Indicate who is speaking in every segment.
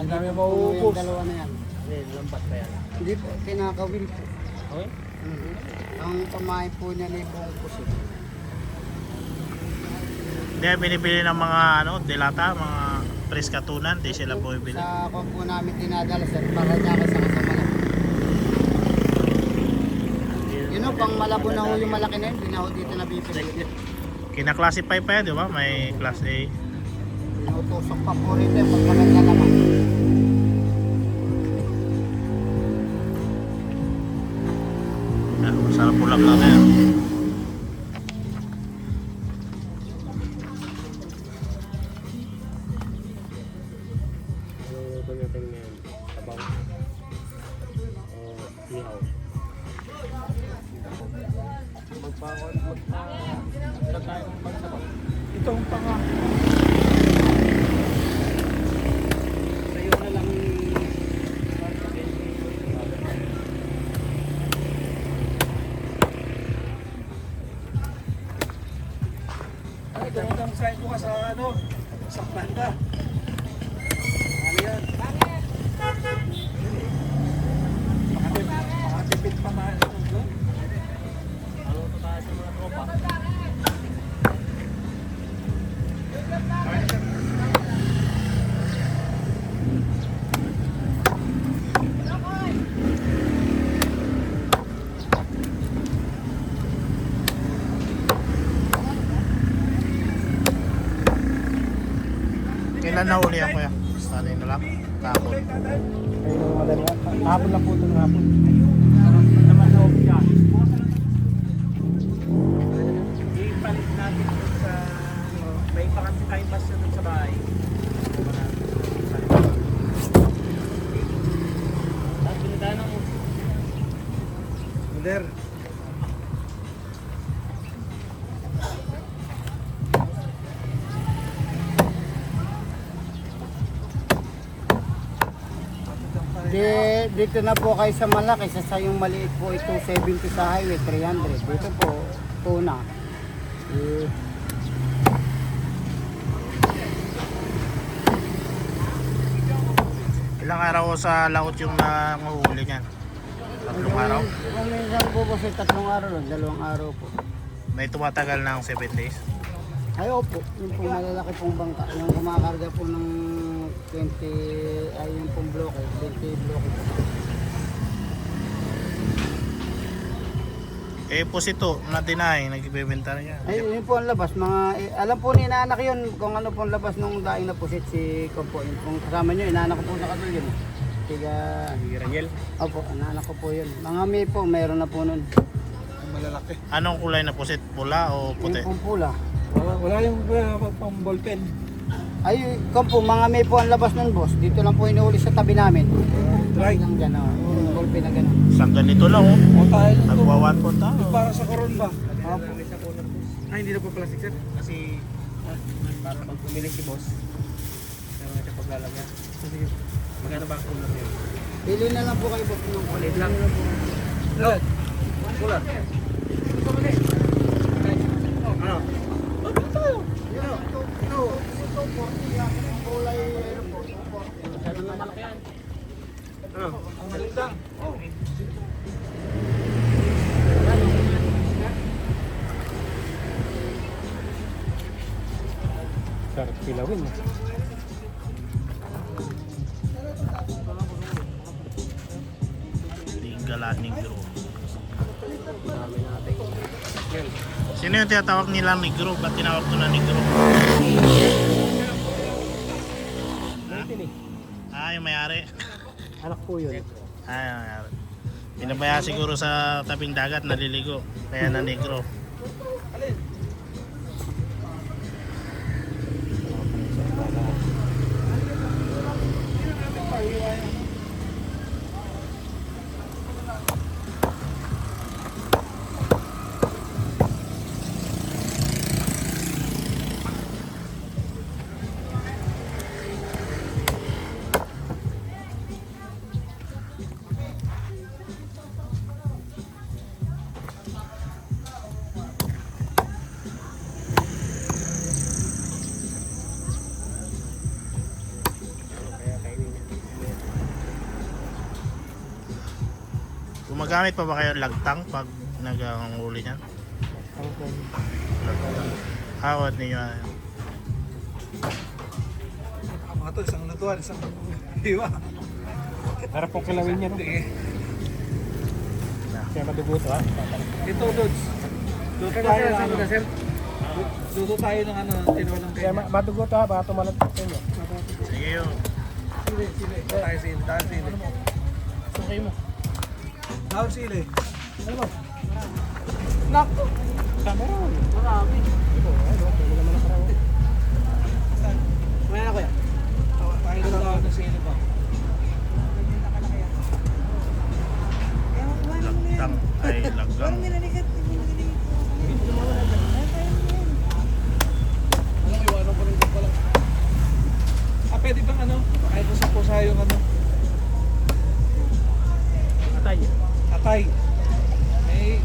Speaker 1: Ang dami
Speaker 2: Yung
Speaker 1: mauubos.
Speaker 2: dalawa na yan.
Speaker 3: Hindi, lambat pa yan.
Speaker 2: Hindi po, kinakawil po.
Speaker 3: Okay?
Speaker 2: Ang pamain po niya na yung buong pusit.
Speaker 4: Hindi binibili ng mga ano, dilata, mga preskatunan, di sila bumibili.
Speaker 2: Sa kung po namin dinadala sir, para niya sa kasama lang. Yun o, pang malabo na ho yung malaki na yun, di na ho dito nabibili.
Speaker 4: Kina-classify pa yan, di ba? May class A.
Speaker 2: Tinutusok pa po rin yun, pag maganda naman.
Speaker 4: Yan, masarap pulak lang yan.
Speaker 3: Ano natin ngayon? Sabaw. O ihaw.
Speaker 1: Magpa tayo ng magsabaw. Itong panga.
Speaker 2: Sa'yo na lang
Speaker 1: Ay, ganun ang sign ko ka sa ano, sa planta. Ano yan? Makatipid pa na ito.
Speaker 3: Ano pa tayo sa mga tropa?
Speaker 4: Kailan na uli ako yan? Sanay na lang. Tapon.
Speaker 1: Hapon lang po ito ng hapon.
Speaker 3: Naman na ako dyan. Ipalit natin dun sa ano, may pakasi tayong bus na dun sa bahay. Tapos pinitahan ng
Speaker 1: Miller.
Speaker 2: Dito na po kayo sa malaki, sa yung maliit po ito 70 sa highway, 300. Dito po, tuna.
Speaker 4: Ilang araw ko sa laot yung nanguhuli niyan? Tatlong araw?
Speaker 2: Kung minsan po po 3 araw, 2 araw po.
Speaker 4: May tumatagal ng 7 days.
Speaker 2: Ay opo, yung pong malalaki pong bangka, yung kumakarga po ng 20, ay yung pong bloke, 20 bloke po.
Speaker 4: Eh, posito, na deny, nagbibenta na yan.
Speaker 2: Ay, yun po ang labas, mga, alam po ni inaanak yun kung ano pong labas nung daing na pusit si Kompo. Yun pong kasama nyo, inaanak ko po sa katul yun. Tiga,
Speaker 3: Raniel.
Speaker 2: opo, inaanak ko po yun. Mga may po, mayroon na po nun.
Speaker 1: Malalaki.
Speaker 4: Anong kulay na pusit? Pula o puti?
Speaker 2: Yung pong pula.
Speaker 1: Wala yung pang ballpen.
Speaker 2: Ay, Kompo, mga may po ang labas nun boss. Dito lang po inuuli sa tabi namin.
Speaker 1: Right.
Speaker 2: Lang dyan, yung ballpen na gano'n.
Speaker 4: Isang ganito lang oh.
Speaker 1: O tayo lang to.
Speaker 4: Nagwa 1 po tayo.
Speaker 1: Para sa koron ba?
Speaker 2: Opo.
Speaker 3: Ay, hindi na po plastic sir. Kasi para pag pumili si boss, kaya nga siya paglalagyan. Sige. Magkano ba ang ulam niyo?
Speaker 2: Pili na lang po kayo boss ng
Speaker 3: Ulit lang.
Speaker 1: Right.
Speaker 3: Kulat. Ano? Ano?
Speaker 1: Ang malindang. Oh.
Speaker 3: Sarap pilawin.
Speaker 4: Tingala negro. Sino yung tinatawag nilang negro? Ba't tinawag ko na negro? Ah, yung may-ari.
Speaker 3: Anak po yun.
Speaker 4: Ah, yung may-ari. Pinabaya siguro sa tabing dagat, naliligo. Kaya na negro. Gumagamit pa ba kayo ng lagtang pag nag-huli niyan? Hawat ninyo.
Speaker 1: Mga to, isang lutuan, isang hiwa.
Speaker 3: Harap po kilawin niya, no?
Speaker 1: Sige.
Speaker 3: Kaya madugo to, ha?
Speaker 1: Ito, Lods. Luto tayo ng ano. Luto tayo ng ano, tinolang
Speaker 3: Kaya
Speaker 1: kanya.
Speaker 3: madugo to, ha? Baka tumalat sa inyo.
Speaker 4: Sige yun.
Speaker 1: Sili. Ito tayo sili. Dahil sili.
Speaker 3: Okay mo.
Speaker 1: Dahil sili.
Speaker 3: Ano ba?
Speaker 2: Nako!
Speaker 3: Sama ron.
Speaker 2: Marami.
Speaker 3: Ito, ano? Pwede naman ako rin.
Speaker 2: May na kuya.
Speaker 1: Tayo ng dahil ng sili ba?
Speaker 4: Lagtang ay lagang.
Speaker 1: Alam, iwanan ko rin pala. Pwede bang ano? Kahit sa pusa yung ano?
Speaker 3: Atay.
Speaker 1: Atay.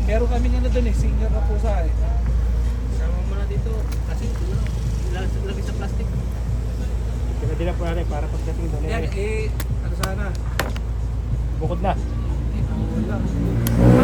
Speaker 1: Meron kaming ano dun eh, senior na pusa eh.
Speaker 3: Sama mo na dito. Kasi lagi sa plastic. Pinadila po natin para pagdating doon.
Speaker 1: Yan ano sana?
Speaker 3: Bukod na.
Speaker 1: Wala.